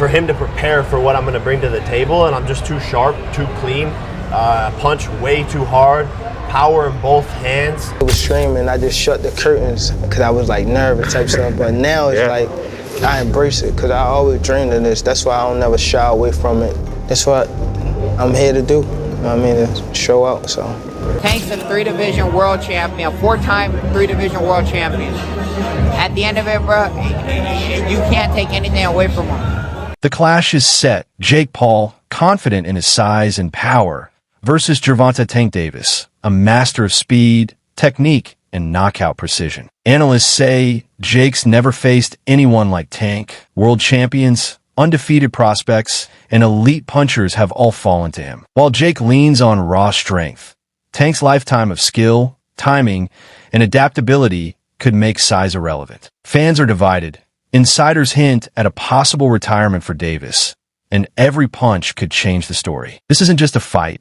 for him to prepare for what I'm going to bring to the table, and I'm just too sharp, too clean, punch way too hard, power in both hands. I was streaming, I just shut the curtains because I was like nervous type stuff, but now it's like I embrace it because I always dreamed of this. That's why I don't never shy away from it. That's what I'm here to do. You know what I mean, to show out, so. Tank's a 3-division world champion, 4-time 3-division world champion. At the end of it, bro, you can't take anything away from him. The clash is set. Jake Paul, confident in his size and power, versus Gervonta "Tank" Davis, a master of speed, technique, and knockout precision. Analysts say Jake's never faced anyone like Tank. World champions, undefeated prospects, and elite punchers have all fallen to him. While Jake leans on raw strength, Tank's lifetime of skill, timing, and adaptability could make size irrelevant. Fans are divided. Insiders hint at a possible retirement for Davis, and every punch could change the story. This isn't just a fight.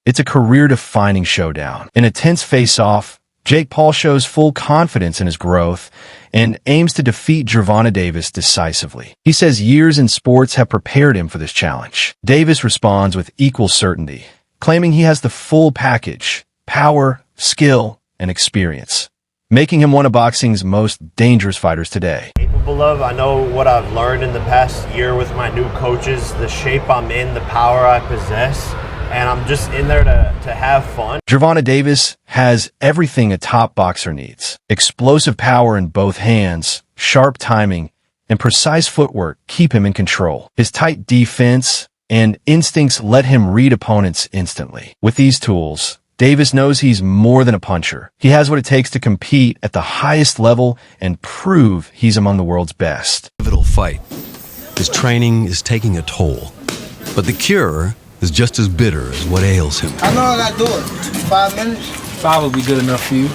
It's a career-defining showdown. In a tense face-off, Jake Paul shows full confidence in his growth and aims to defeat Gervonta Davis decisively. He says years in sports have prepared him for this challenge. Davis responds with equal certainty, claiming he has the full package: power, skill, and experience, making him one of boxing's most dangerous fighters today. Capable of, I know what I've learned in the past year with my new coaches, the shape I'm in, the power I possess, and I'm just in there to have fun. Gervonta Davis has everything a top boxer needs: explosive power in both hands, sharp timing, and precise footwork keep him in control. His tight defense and instincts let him read opponents instantly. With these tools, Davis knows he's more than a puncher. He has what it takes to compete at the highest level and prove he's among the world's best. Pivotal fight. His training is taking a toll, but the cure is just as bitter as what ails him. I know I gotta do it. 5 minutes? 5 would be good enough for you.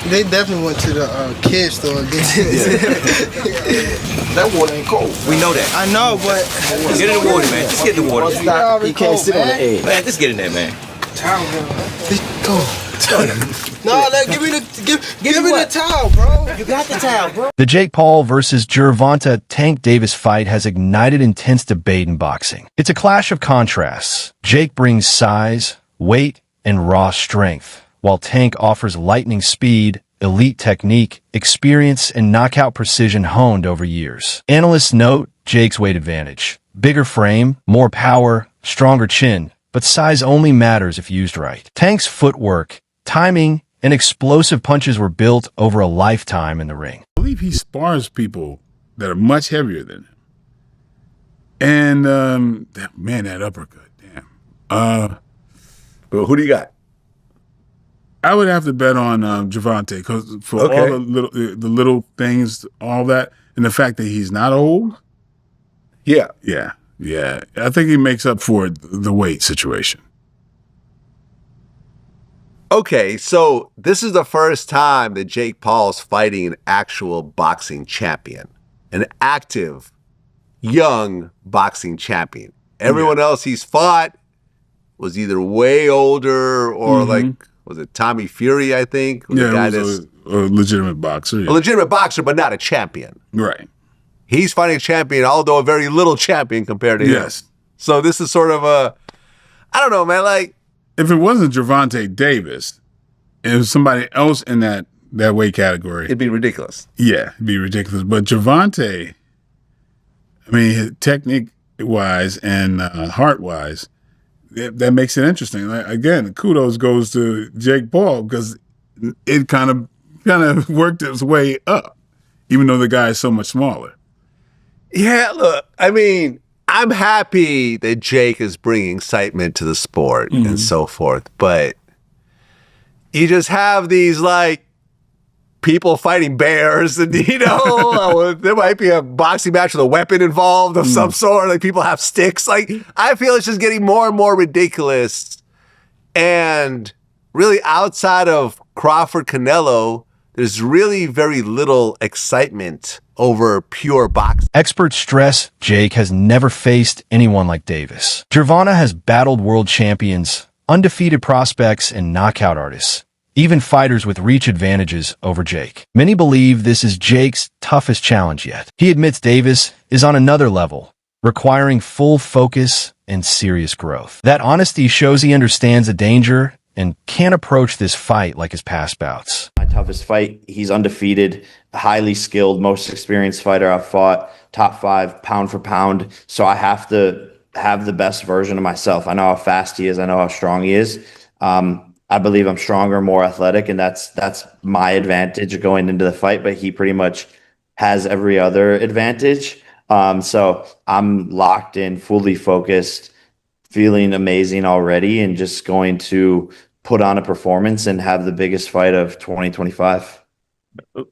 They definitely went to the kids store and get it. That water ain't cold. We know that. I know, but... Get in the water, man. Just get in the water. You can't sit on the edge. Man, just get in there, man. Go. No, give me the towel, bro. You got the towel, bro. The Jake Paul versus Gervonta "Tank" Davis fight has ignited intense debate in boxing. It's a clash of contrasts. Jake brings size, weight, and raw strength, while Tank offers lightning speed, elite technique, experience, and knockout precision honed over years. Analysts note Jake's weight advantage: bigger frame, more power, stronger chin, but size only matters if used right. Tank's footwork, timing, and explosive punches were built over a lifetime in the ring. I believe he spars people that are much heavier than him. And, that uppercut, damn. Well, who do you got? I would have to bet on Gervonta because for all the little things, all that, and the fact that he's not old. Yeah. Yeah. I think he makes up for the weight situation. Okay, so this is the first time that Jake Paul's fighting an actual boxing champion, an active, young boxing champion. Everyone else he's fought was either way older or was it Tommy Fury, I think? Yeah, he was a legitimate boxer. Yeah. A legitimate boxer, but not a champion. Right. He's fighting a champion, although a very little champion compared to him. Yes. So this is sort of I don't know, man, like, if it wasn't Gervonta Davis, and it was somebody else in that weight category, it'd be ridiculous. Yeah, it'd be ridiculous. But Gervonta, I mean, technique-wise and heart-wise, that makes it interesting. Like, again, kudos goes to Jake Paul because it kind of worked its way up, even though the guy is so much smaller. Yeah, look, I mean, I'm happy that Jake is bringing excitement to the sport and so forth, but you just have these, like, people fighting bears and, there might be a boxing match with a weapon involved of some sort. Like, people have sticks. Like, I feel it's just getting more and more ridiculous. And really, outside of Crawford Canelo, there's really very little excitement over pure boxing. Experts stress Jake has never faced anyone like Davis. Gervonta has battled world champions, undefeated prospects, and knockout artists. even fighters with reach advantages over Jake. Many believe this is Jake's toughest challenge yet. He admits Davis is on another level, requiring full focus and serious growth. That honesty shows he understands the danger and can't approach this fight like his past bouts. My toughest fight, he's undefeated, highly skilled, most experienced fighter I've fought, top 5 pound for pound. So I have to have the best version of myself. I know how fast he is. I know how strong he is. I believe I'm stronger, more athletic, and that's my advantage going into the fight. But he pretty much has every other advantage. So I'm locked in, fully focused, feeling amazing already, and just going to put on a performance and have the biggest fight of 2025.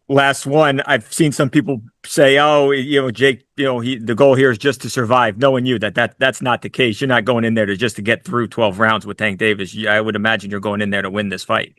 Last one, I've seen some people say, "Oh, Jake, the goal here is just to survive." Knowing you that's not the case. You're not going in there just to get through 12 rounds with Tank Davis. I would imagine you're going in there to win this fight.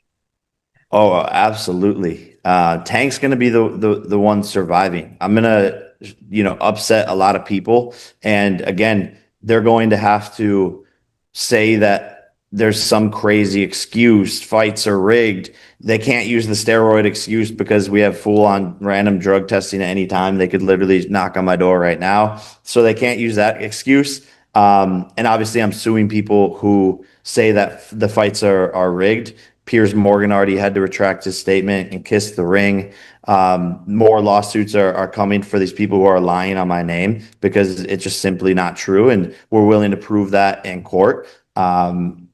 Oh, absolutely. Tank's going to be the one surviving. I'm going to, upset a lot of people, and again, they're going to have to say that there's some crazy excuse, fights are rigged. They can't use the steroid excuse because we have full on random drug testing at any time. They could literally knock on my door right now. So they can't use that excuse. And obviously I'm suing people who say that the fights are rigged. Piers Morgan already had to retract his statement and kiss the ring. More lawsuits are coming for these people who are lying on my name because it's just simply not true. And we're willing to prove that in court.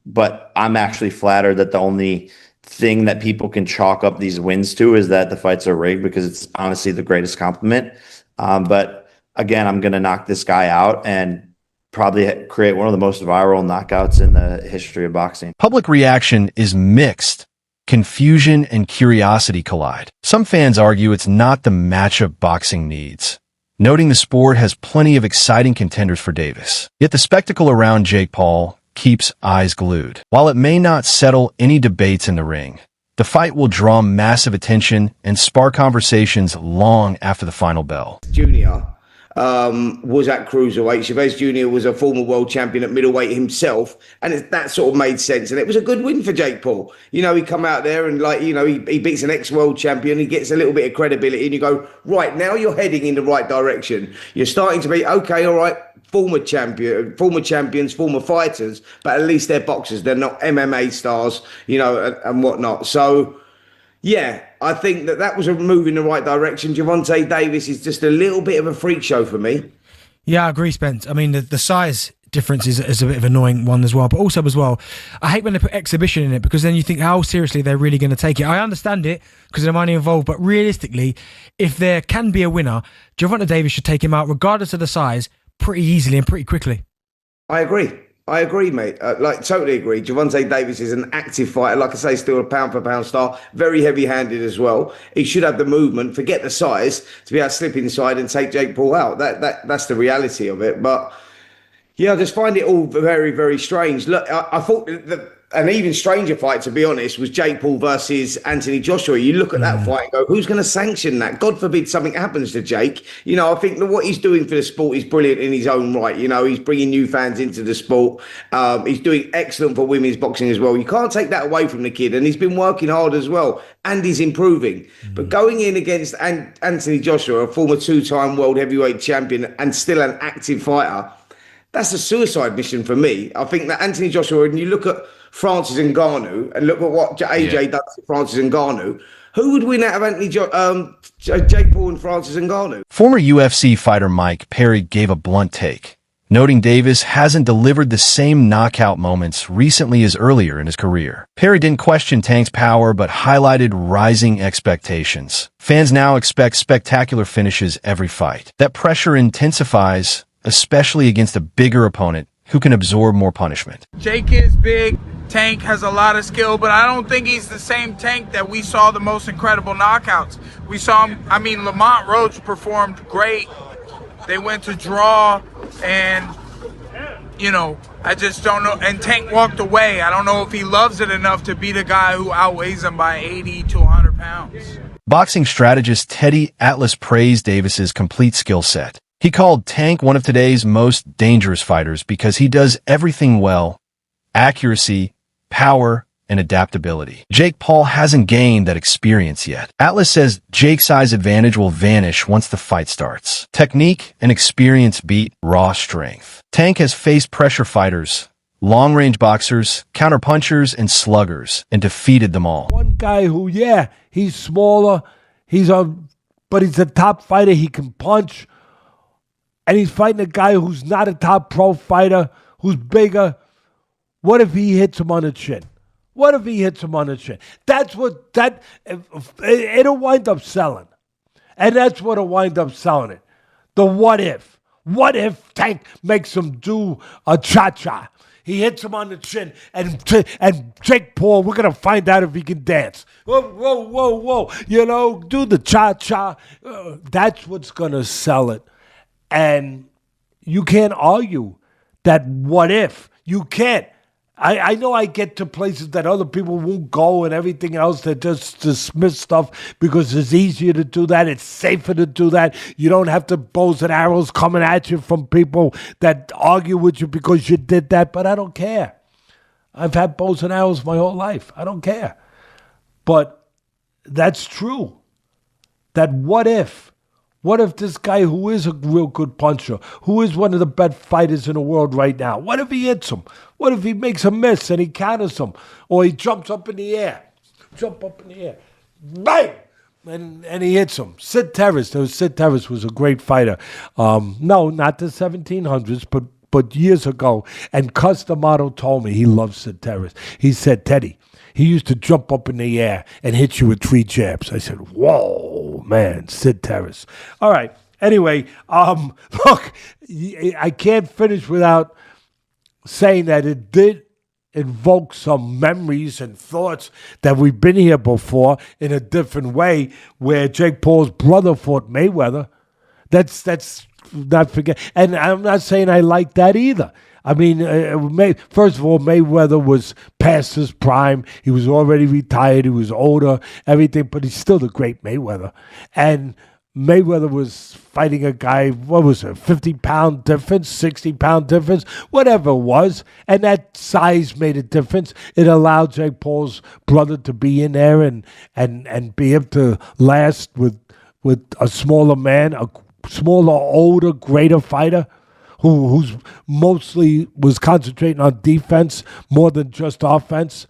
But I'm actually flattered that the only thing that people can chalk up these wins to is that the fights are rigged, because it's honestly the greatest compliment. But again, I'm going to knock this guy out and probably create one of the most viral knockouts in the history of boxing. Public reaction is mixed. Confusion and curiosity collide. Some fans argue it's not the matchup boxing needs, noting the sport has plenty of exciting contenders for Davis. Yet the spectacle around Jake Paul keeps eyes glued. While it may not settle any debates in the ring, the fight will draw massive attention and spark conversations long after the final bell. Junior was at cruiserweight. Chavez Jr. was a former world champion at middleweight himself, and that sort of made sense. And it was a good win for Jake Paul. He come out there and he beats an ex-world champion. He gets a little bit of credibility, and you go, right, now you're heading in the right direction. You're starting to be okay, all right. Former champions, former fighters, but at least they're boxers. They're not MMA stars, and whatnot. So, yeah, I think that was a move in the right direction. Gervonta Davis is just a little bit of a freak show for me. Yeah, I agree, Spence. I mean, the size difference is a bit of an annoying one as well. But also as well, I hate when they put exhibition in it, because then you think how seriously they're really going to take it. I understand it because of the money involved, but realistically, if there can be a winner, Gervonta Davis should take him out regardless of the size pretty easily and pretty quickly. I agree, mate. Totally agree. Gervonta Davis is an active fighter. Like I say, still a pound-for-pound star. Very heavy-handed as well. He should have the movement, forget the size, to be able to slip inside and take Jake Paul out. That's the reality of it. But, yeah, I just find it all very, very strange. Look, I thought that an even stranger fight, to be honest, was Jake Paul versus Anthony Joshua. You look at that fight and go, who's going to sanction that? God forbid something happens to Jake. I think that what he's doing for the sport is brilliant in his own right. He's bringing new fans into the sport. He's doing excellent for women's boxing as well. You can't take that away from the kid, and he's been working hard as well, and he's improving. But going in against Anthony Joshua, a former 2-time world heavyweight champion and still an active fighter, that's a suicide mission for me. I think that Anthony Joshua, and you look at Francis Ngannou and look at what AJ does to Francis Ngannou, who would win out of Jake Paul and Francis Ngannou? Former UFC fighter Mike Perry gave a blunt take, noting Davis hasn't delivered the same knockout moments recently as earlier in his career. Perry didn't question Tank's power, but highlighted rising expectations. Fans now expect spectacular finishes every fight. That pressure intensifies, especially against a bigger opponent who can absorb more punishment. Jake is big. Tank has a lot of skill, but I don't think he's the same Tank that we saw the most incredible knockouts. We saw him, Lamont Roach performed great. They went to draw, and, I just don't know. And Tank walked away. I don't know if he loves it enough to beat a guy who outweighs him by 80 to 100 pounds. Boxing strategist Teddy Atlas praised Davis's complete skill set. He called Tank one of today's most dangerous fighters because he does everything well: accuracy, power, and adaptability. Jake Paul hasn't gained that experience yet. Atlas says Jake's size advantage will vanish once the fight starts. Technique and experience beat raw strength. Tank has faced pressure fighters, long-range boxers, counterpunchers, and sluggers, and defeated them all. One guy who, he's smaller, but he's a top fighter, he can punch, and he's fighting a guy who's not a top pro fighter, who's bigger. What if he hits him on the chin? What if he hits him on the chin? It'll wind up selling. And that's what'll wind up selling it. The what if. What if Tank makes him do a cha-cha? He hits him on the chin, and Jake Paul, we're going to find out if he can dance. Whoa, whoa, whoa, whoa. Do the cha-cha. That's what's going to sell it. And you can't argue that what if. You can't. I know I get to places that other people won't go and everything else, that just dismiss stuff because it's easier to do that. It's safer to do that. You don't have to bows and arrows coming at you from people that argue with you because you did that. But I don't care. I've had bows and arrows my whole life. I don't care. But that's true. That what if? What if this guy who is a real good puncher, who is one of the best fighters in the world right now, what if he hits him? What if he makes a miss and he counters him? Or he jumps up in the air. Bang! And he hits him. Sid Terrace was a great fighter. No, not the 1700s, but years ago. And Cus D'Amato told me he loves Sid Terrace. He said, Teddy, he used to jump up in the air and hit you with 3 jabs. I said, whoa, man, Sid Terrace. All right. Anyway, look, I can't finish without saying that it did invoke some memories and thoughts that we've been here before in a different way, where Jake Paul's brother fought Mayweather. That's not forget. And I'm not saying I like that either. I mean, first of all, Mayweather was past his prime. He was already retired. He was older, everything, but he's still the great Mayweather. And Mayweather was fighting a guy, 50-pound difference, 60-pound difference, whatever it was. And that size made a difference. It allowed Jake Paul's brother to be in there and be able to last with a smaller man, a smaller, older, greater fighter. Who's mostly was concentrating on defense more than just offense.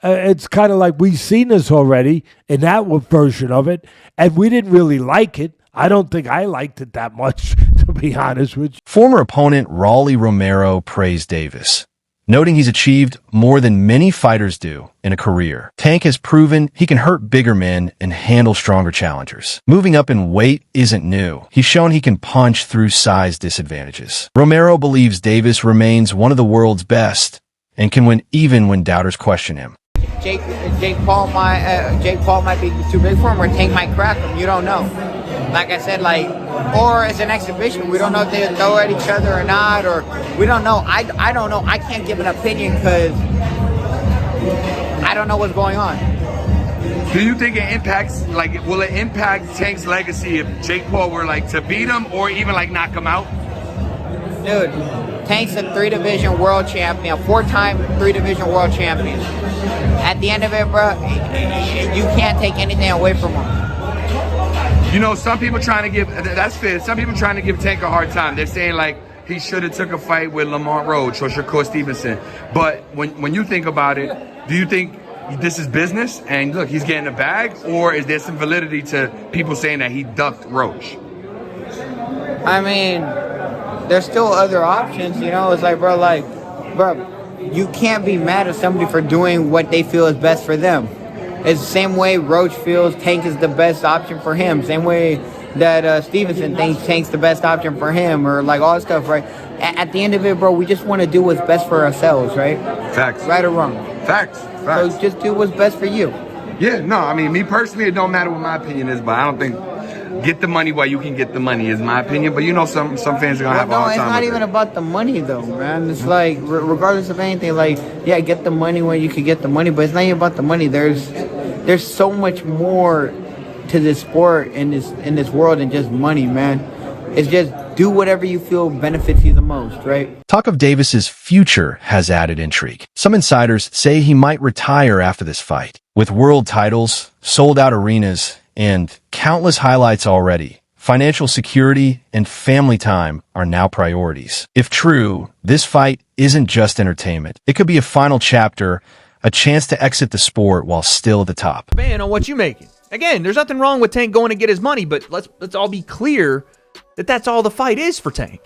It's kind of like we've seen this already in that version of it, and we didn't really like it. I don't think I liked it that much, to be honest with you. Former opponent Rolly Romero praised Davis, noting he's achieved more than many fighters do in a career. Tank has proven he can hurt bigger men and handle stronger challengers. Moving up in weight isn't new. He's shown he can punch through size disadvantages. Romero believes Davis remains one of the world's best and can win even when doubters question him. Jake Paul might be too big for him, or Tank might crack him. You don't know. Like I said, or as an exhibition, we don't know if they throw at each other or not, or we don't know. I don't know. I can't give an opinion because I don't know what's going on. Do you think it impacts, will it impact Tank's legacy if Jake Paul were to beat him or even knock him out? Dude, Tank's a 3-division world champion, 4-time 3-division world champion. At the end of it, bro, you can't take anything away from him. Some people trying to give, that's fair, some people trying to give Tank a hard time. They're saying he should have took a fight with Lamont Roach or Shakur Stevenson. But when you think about it, do you think this is business and look, he's getting a bag, or is there some validity to people saying that he ducked Roach? I mean, there's still other options, It's bro, you can't be mad at somebody for doing what they feel is best for them. It's the same way Roach feels Tank is the best option for him. Same way that Stevenson thinks Tank's the best option for him, or all that stuff, right? At the end of it, bro, we just want to do what's best for ourselves, right? Facts. Right or wrong? Facts. So just do what's best for you. Yeah, no, I mean, me personally, it don't matter what my opinion is, but I don't think get the money while you can get the money is my opinion. But some fans are going to have a hard time. It's not even about the money, though, man. It's regardless of anything, get the money when you can get the money, but it's not even about the money. There's so much more to this sport in this world than just money, man. It's just do whatever you feel benefits you the most, right? Talk of Davis's future has added intrigue. Some insiders say he might retire after this fight. With world titles, sold-out arenas, and countless highlights already, financial security and family time are now priorities. If true, this fight isn't just entertainment. It could be a final chapter, a chance to exit the sport while still at the top. Man, on what you making? Again, there's nothing wrong with Tank going to get his money, but let's all be clear that that's all the fight is for Tank.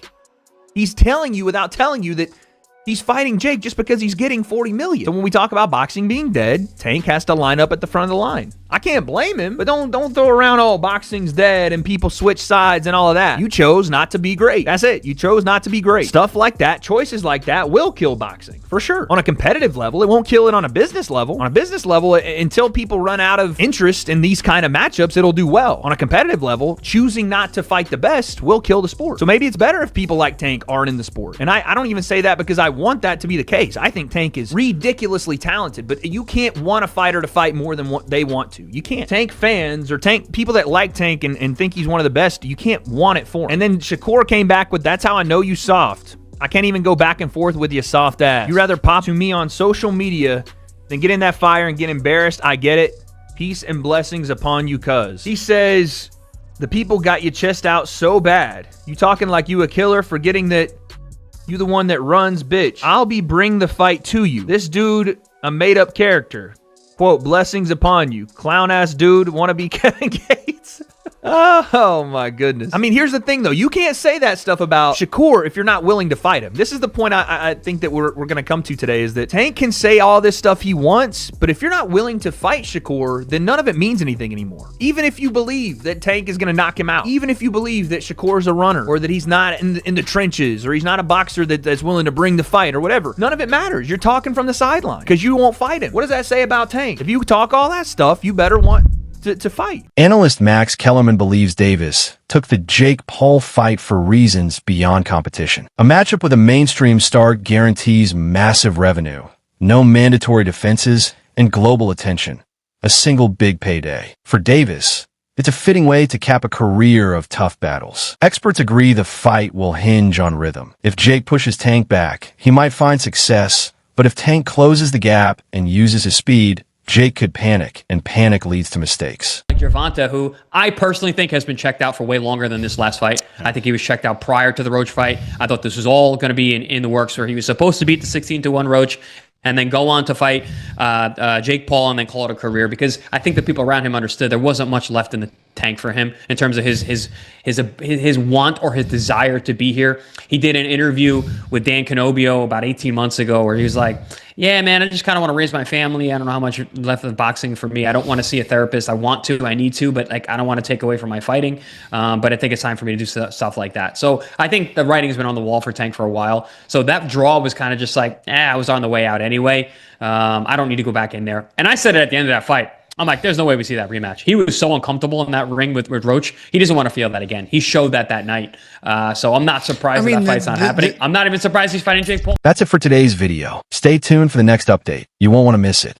He's telling you without telling you that he's fighting Jake just because he's getting $40 million. So when we talk about boxing being dead, Tank has to line up at the front of the line. I can't blame him, but don't throw around, oh, boxing's dead and people switch sides and all of that. You chose not to be great. That's it. You chose not to be great. Stuff like that, choices like that will kill boxing, for sure. On a competitive level, it won't kill it on a business level. On a business level, until people run out of interest in these kind of matchups, it'll do well. On a competitive level, choosing not to fight the best will kill the sport. So maybe it's better if people like Tank aren't in the sport. And I don't even say that because I want that to be the case. I think Tank is ridiculously talented, but you can't want a fighter to fight more than what they want to. You can't. Tank fans or Tank people that like Tank and think he's one of the best, you can't want it for him. And then Shakur came back with, that's how I know you soft. I can't even go back and forth with you soft ass. You rather pop to me on social media than get in that fire and get embarrassed. I get it. Peace and blessings upon you, cuz. He says, the people got your chest out so bad. You talking like you a killer, forgetting that you the one that runs, bitch. I'll be bring the fight to you. This dude, a made-up character. Quote, blessings upon you. Clown-ass dude, wanna be Kevin Gates? Oh my goodness. I mean, here's the thing though. You can't say that stuff about Shakur if you're not willing to fight him. This is the point I think that we're going to come to today, is that Tank can say all this stuff he wants, but if you're not willing to fight Shakur, then none of it means anything anymore. Even if you believe that Tank is going to knock him out, even if you believe that Shakur's a runner, or that he's not in the trenches, or he's not a boxer that's willing to bring the fight, or whatever, none of it matters. You're talking from the sideline because you won't fight him. What does that say about Tank? If you talk all that stuff, you better want to fight. Analyst Max Kellerman believes Davis took the Jake Paul fight for reasons beyond competition. A matchup with a mainstream star guarantees massive revenue, no mandatory defenses, and global attention. A single big payday. For Davis, it's a fitting way to cap a career of tough battles. Experts agree the fight will hinge on rhythm. If Jake pushes Tank back, he might find success, but if Tank closes the gap and uses his speed, Jake could panic, and panic leads to mistakes. Like Gervonta, who I personally think has been checked out for way longer than this last fight. I think he was checked out prior to the Roach fight. I thought this was all going to be in the works, where he was supposed to beat the 16-1 Roach and then go on to fight Jake Paul and then call it a career, because I think the people around him understood there wasn't much left in the tank for him in terms of his want or his desire to be here. He did an interview with Dan Canobio about 18 months ago where he was like, yeah, man, I just kind of want to raise my family. I don't know how much left of boxing for me. I don't want to see a therapist. I want to, I need to, but like, I don't want to take away from my fighting. But I think it's time for me to do stuff like that. So I think the writing has been on the wall for Tank for a while. So that draw was kind of just like, I was on the way out anyway. I don't need to go back in there. And I said it at the end of that fight. I'm like, there's no way we see that rematch. He was so uncomfortable in that ring with Roach. He doesn't want to feel that again. He showed that night. So I'm not surprised that fight's not happening. I'm not even surprised he's fighting Jake Paul. That's it for today's video. Stay tuned for the next update. You won't want to miss it.